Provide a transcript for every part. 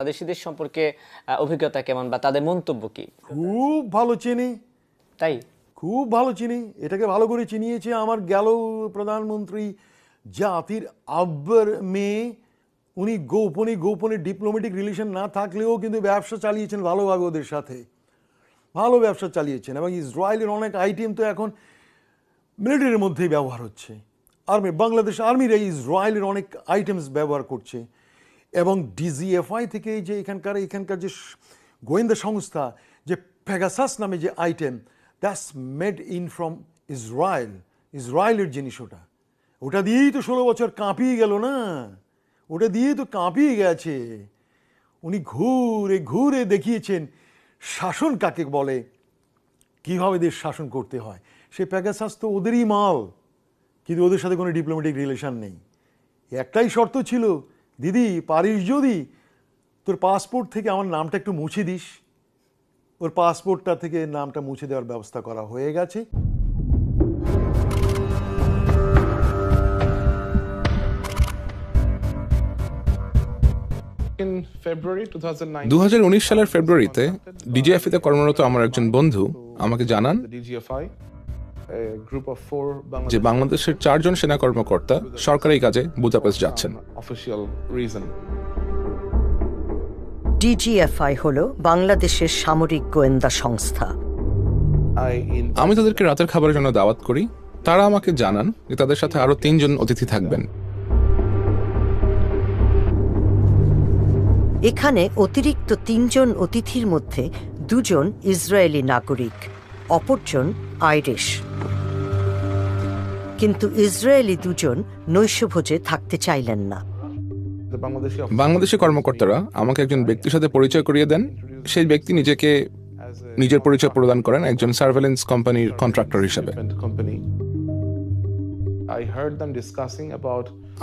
বাংলাদেশিদের সম্পর্কে অভিজ্ঞতা কেমন বা তাদের মন্তব্য কি? খুব ভালো চিনি, তাই খুব ভালো চিনি। এটাকে ভালো করে চিনিয়েছে আমার গেল প্রধানমন্ত্রী জাতির আব্বার মেয়ে। উনি গোপনে ডিপ্লোম্যাটিক রিলেশন না থাকলেও কিন্তু ব্যবসা চালিয়েছেন ভালোভাবে ওদের সাথে, ভালো ব্যবসা চালিয়েছেন। এবং ইসরায়েলের অনেক আইটেম তো এখন মিলিটারির মধ্যেই ব্যবহার হচ্ছে। বাংলাদেশ আর্মিরা ইসরায়েলের অনেক আইটেমস ব্যবহার করছে। এবং ডিজিএফআই থেকে যে এখানকার যে গোয়েন্দা সংস্থা, যে পেগাসাস নামে যে item, that's made in from ইসরায়েলের জিনিস। ওটা দিয়েই তো 16 বছর কাঁপিয়ে গেল না, ওটা দিয়েই তো কাঁপিয়ে গেছে। উনি ঘুরে ঘুরে দেখিয়েছেন শাসন কাকে বলে, কীভাবে দেশ শাসন করতে হয়। সে পেগাসাস তো ওদেরই মাল, কিন্তু ওদের সাথে কোনো ডিপ্লোম্যাটিক রিলেশন নেই। একটাই শর্ত ছিল, দিদি পারিস যদি তোর পাসপোর্ট থেকে আমার নামটা একটু মুছে দিস। ওর পাসপোর্টটা থেকে নামটা মুছে দেওয়ার ব্যবস্থা করা হয়ে গেছে। সালের ফেব্রুয়ারিতে ডিজিএফআই তে কর্মরত আমার একজন বন্ধু আমাকে জানান যে বাংলাদেশের 4 জন সেনা কর্মকর্তা সরকারি কাজে বুদাপেস্ট যাচ্ছেন। ডিজিএফআই হলো বাংলাদেশের সামরিক গোয়েন্দা সংস্থা। আমি তাদেরকে রাতের খাবারের জন্য দাওয়াত করি। তারা আমাকে জানান যে তাদের সাথে আরো 3 জন অতিথি থাকবেন। এখানে অতিরিক্ত 3 জন অতিথির মধ্যে 2 জন ইসরায়েলি নাগরিক, অপরজন আইরিশ। কিন্তু ইসরায়েলি 2 জন নৈশভোজে থাকতে চাইলেন না। বাংলাদেশি কর্মকর্তারা আমাকে একজন ব্যক্তির সাথে পরিচয় করিয়ে দেন। সেই ব্যক্তি নিজের পরিচয় প্রদান করেন একজন সার্ভেলেন্স কোম্পানির কন্ট্রাক্টর হিসেবে।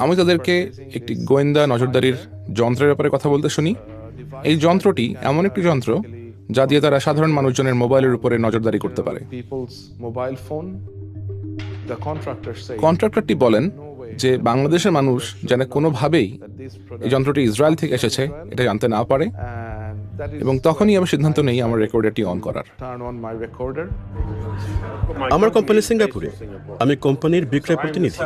আমি তাদেরকে একটি গোয়েন্দা নজরদারির যন্ত্রের ব্যাপারে কথা বলতে শুনি। এই যন্ত্রটি এমন একটি যন্ত্র যা দিয়ে তারা সাধারণ মানুষজনের মোবাইলের উপরে নজরদারি করতে পারে। কন্ট্রাক্টরটি বলেন যে বাংলাদেশের মানুষ যেন কোনোভাবেই এই যন্ত্রটি ইসরায়েল থেকে এসেছে এটা জানতে না পারে, এবং তখনই আমি সিদ্ধান্ত নেই আমার রেকর্ডারটি অন করার। আমার কোম্পানি সিঙ্গাপুরে, আমি কোম্পানির বিক্রয় প্রতিনিধি।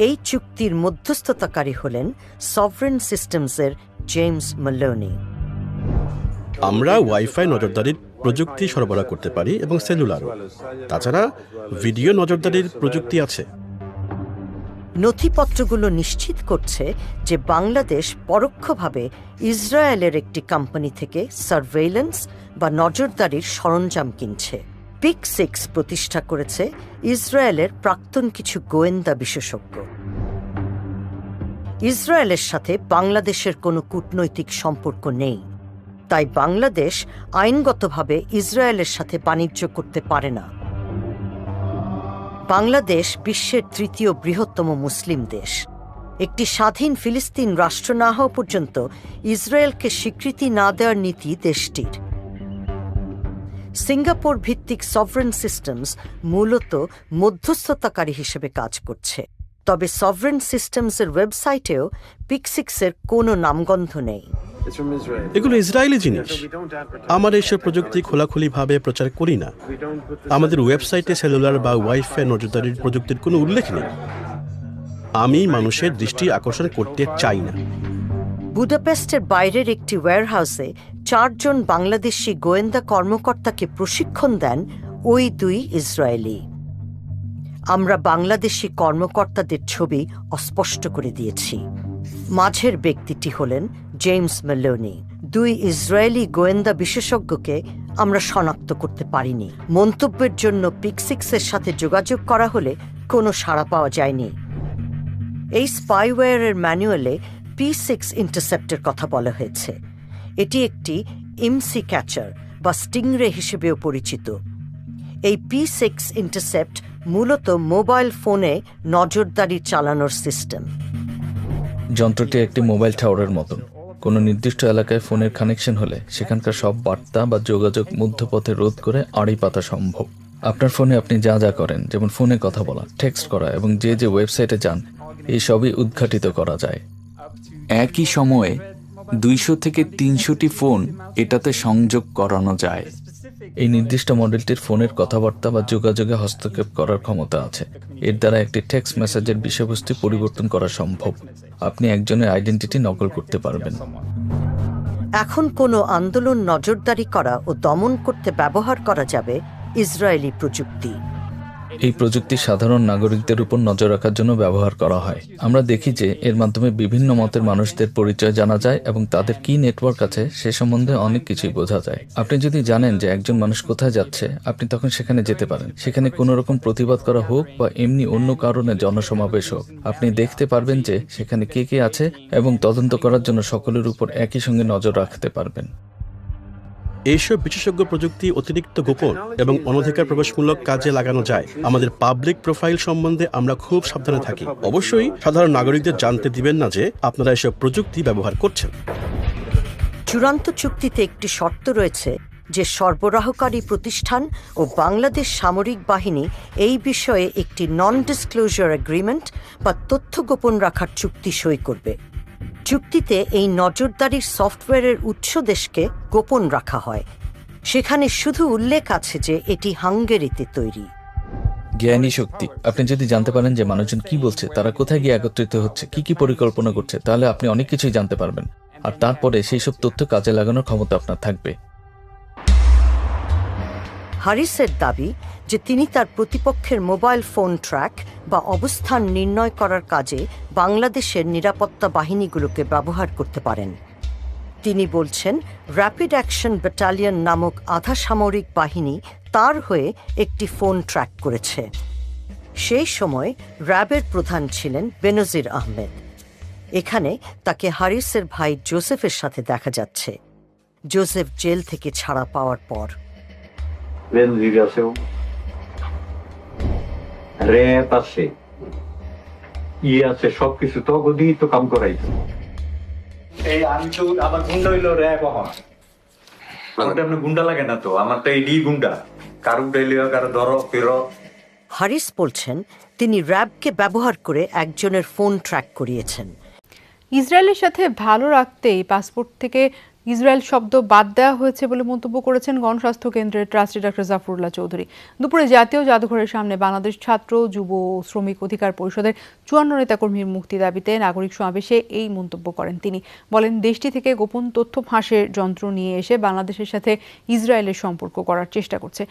এই চুক্তির মধ্যস্থতাকারী হলেন সভরেন সিস্টেমসের জেমস ম্যালোনি। আমরা ওয়াইফাই নজরদারির প্রযুক্তি সরবরাহ করতে পারি এবং সেলুলারও। তাছাড়া ভিডিও নজরদারির প্রযুক্তি আছে। নথিপত্রগুলো নিশ্চিত করছে যে বাংলাদেশ পরোক্ষভাবে ইসরায়েলের একটি কোম্পানি থেকে সার্ভেইলেন্স বা নজরদারির সরঞ্জাম কিনছে। পিক6 প্রতিষ্ঠা করেছে ইসরায়েলের প্রাক্তন কিছু গোয়েন্দা বিশেষজ্ঞ। ইসরায়েলের সাথে বাংলাদেশের কোনো কূটনৈতিক সম্পর্ক নেই, তাই বাংলাদেশ আইনগতভাবে ইসরায়েলের সাথে বাণিজ্য করতে পারে না। বাংলাদেশ বিশ্বের 3য় বৃহত্তম মুসলিম দেশ। একটি স্বাধীন ফিলিস্তিন রাষ্ট্র না হওয়া পর্যন্ত ইসরায়েলকে স্বীকৃতি না দেওয়ার নীতি দেশটির। সিঙ্গাপুর ভিত্তিক সভরেন সিস্টেমস মূলত মধ্যস্থতাকারী হিসেবে কাজ করছে, তবে সভরেন সিস্টেমসের ওয়েবসাইটেও পিক6-এর কোনো নামগন্ধ নেই। এগুলো ইসরায়েলি জিনিস। আমার এইসব প্রযুক্তি খোলাখুলিভাবে প্রচার করি না। আমাদের ওয়েবসাইটে সেলুলার বা ওয়াইফাই নজরদারির প্রযুক্তির কোনো উল্লেখ নেই। আমি মানুষের দৃষ্টি আকর্ষণ করতে চাই না। বুদাপেস্টের বাইরের একটি ওয়্যারহাউসে 4 জন বাংলাদেশি গোয়েন্দা কর্মকর্তাকে প্রশিক্ষণ দেন ওই 2 ইসরায়েলি। আমরা বাংলাদেশি কর্মকর্তাদের ছবি অস্পষ্ট করে দিয়েছি। মাঝের ব্যক্তিটি হলেন জেমস ম্যালোনি। 2 ইসরায়েলি গোয়েন্দা বিশেষজ্ঞকে আমরা শনাক্ত করতে পারিনি। মন্তব্যের জন্য পিক6-এর সাথে যোগাযোগ করা হলে কোনো সাড়া পাওয়া যায়নি। এই স্পাইওয়্যারের ম্যানুয়ালে P6 ইন্টারসেপ্টের কথা বলা হয়েছে। এটি একটি ইমসি ক্যাচার বা স্টিংরে হিসেবেও পরিচিত। এই P6 ইন্টারসেপ্ট মূলত মোবাইল ফোনে নজরদারি চালানোর সিস্টেম। যন্ত্রটি একটি মোবাইল টাওয়ারের মতন। কোনো নির্দিষ্ট এলাকায় ফোনের কানেকশন হলে সেখানকার সব বার্তা বা যোগাযোগ মধ্যপথে রোধ করে আড়ি পাতা সম্ভব। আপনার ফোনে আপনি যা যা করেন, যেমন ফোনে কথা বলা, টেক্সট করা এবং যে ওয়েবসাইটে যান, এই সবই উদ্ঘাটিত করা যায়। একই সময়ে 200 থেকে 300টি ফোন এটাতে সংযোগ করানো যায়। এই নির্দিষ্ট মডেলটির ফোনের কথাবার্তা বা যোগাযোগে হস্তক্ষেপ করার ক্ষমতা আছে। এর দ্বারা একটি টেক্সট মেসেজের বিষয়বস্তু পরিবর্তন করা সম্ভব। আপনি একজনের আইডেন্টিটি নকল করতে পারবেন। এখন কোনো আন্দোলন নজরদারি করা ও দমন করতে ব্যবহার করা যাবে ইসরায়েলি প্রযুক্তি। এই প্রযুক্তি সাধারণ নাগরিকদের উপর নজর রাখার জন্য ব্যবহার করা হয়। আমরা দেখি যে এর মাধ্যমে বিভিন্ন মতের মানুষদের পরিচয় জানা যায় এবং তাদের কি নেটওয়ার্ক আছে সে সম্বন্ধে অনেক কিছুই বোঝা যায়। আপনি যদি জানেন যে একজন মানুষ কোথায় যাচ্ছে, আপনি তখন সেখানে যেতে পারেন। সেখানে কোনো রকম প্রতিবাদ করা হোক বা এমনি অন্য কারণে জনসমাবেশ হোক, আপনি দেখতে পারবেন যে সেখানে কে কে আছে এবং তদন্ত করার জন্য সকলের উপর একই সঙ্গে নজর রাখতে পারবেন। এইসব বিশেষজ্ঞ প্রযুক্তি অতিরিক্ত গোপন এবং অনধিকার প্রবেশমূলক কাজে লাগানো যায়। আমাদের পাবলিক প্রোফাইল সম্বন্ধে আমরা খুব সাবধানে থাকি। অবশ্যই সাধারণ নাগরিকদের জানতে দিবেন না যে আপনারা এসব প্রযুক্তি ব্যবহার করছেন। চূড়ান্ত চুক্তিতে একটি শর্ত রয়েছে যে সরবরাহকারী প্রতিষ্ঠান ও বাংলাদেশ সামরিক বাহিনী এই বিষয়ে একটি নন ডিসক্লোজার এগ্রিমেন্ট বা তথ্য গোপন রাখার চুক্তি সই করবে। চুক্তিতে এই নজরদারির সফটওয়্যারের উৎস দেশকে গোপন রাখা হয়। সেখানে শুধু উল্লেখ আছে যে এটি হাঙ্গেরিতে তৈরি। জ্ঞানী শক্তি। আপনি যদি জানতে পারেন যে মানুষজন কি বলছে, তারা কোথায় গিয়ে একত্রিত হচ্ছে, কি কি পরিকল্পনা করছে, তাহলে আপনি অনেক কিছুই জানতে পারবেন। আর তারপরে সেই সব তথ্য কাজে লাগানোর ক্ষমতা আপনার থাকবে। হারিসের দাবি যে তিনি তার প্রতিপক্ষের মোবাইল ফোন ট্র্যাক বা অবস্থান নির্ণয় করার কাজে বাংলাদেশের নিরাপত্তা বাহিনীগুলোকে ব্যবহার করতে পারেন। তিনি বলছেন, র্যাপিড অ্যাকশন ব্যাটালিয়ন নামক আধা সামরিক বাহিনী তার হয়ে একটি ফোন ট্র্যাক করেছে। সেই সময় র্যাবের প্রধান ছিলেন বেনজির আহমেদ। এখানে তাকে হারিসের ভাই জোসেফের সাথে দেখা যাচ্ছে। জোসেফ জেল থেকে ছাড়া পাওয়ার পর বেনজির আছেও, র্যাব আছে, আছে, সবকিছু তো দিয়েই তো কাম করাইছে। এই আমি তো আমার গুন্ডা হইলো র্যাব। আমার তেমন গুন্ডা লাগে না তো, আমার তো এই গুন্ডা, কারো ডেলিও কারো ধরো ফেরো। হারিস বলছেন তিনি র্যাবকে ব্যবহার করে একজনের ফোন ট্র্যাক করিয়েছেন। ইসরায়েলের সাথে ভালো রাখতেই পাসপোর্ট থেকে ইসরায়েল শব্দ বাদ দেওয়া হয়েছে বলে মন্তব্য করেছেন গণস্বাস্থ্য কেন্দ্রের ট্রাস্টি ডক্টর জাফরুল্লাহ চৌধুরী। দুপুরে জাতীয় জাদুঘরের সামনে বাংলাদেশ ছাত্র যুব ও শ্রমিক অধিকার পরিষদের 54 নেতাকর্মীর মুক্তি দাবিতে নাগরিক সমাবেশে এই মন্তব্য করেন তিনি। বলেন, দেশটি থেকে গোপন তথ্য ফাঁসের যন্ত্র নিয়ে এসে বাংলাদেশের সাথে ইসরায়েলের সম্পর্ক করার চেষ্টা করছে।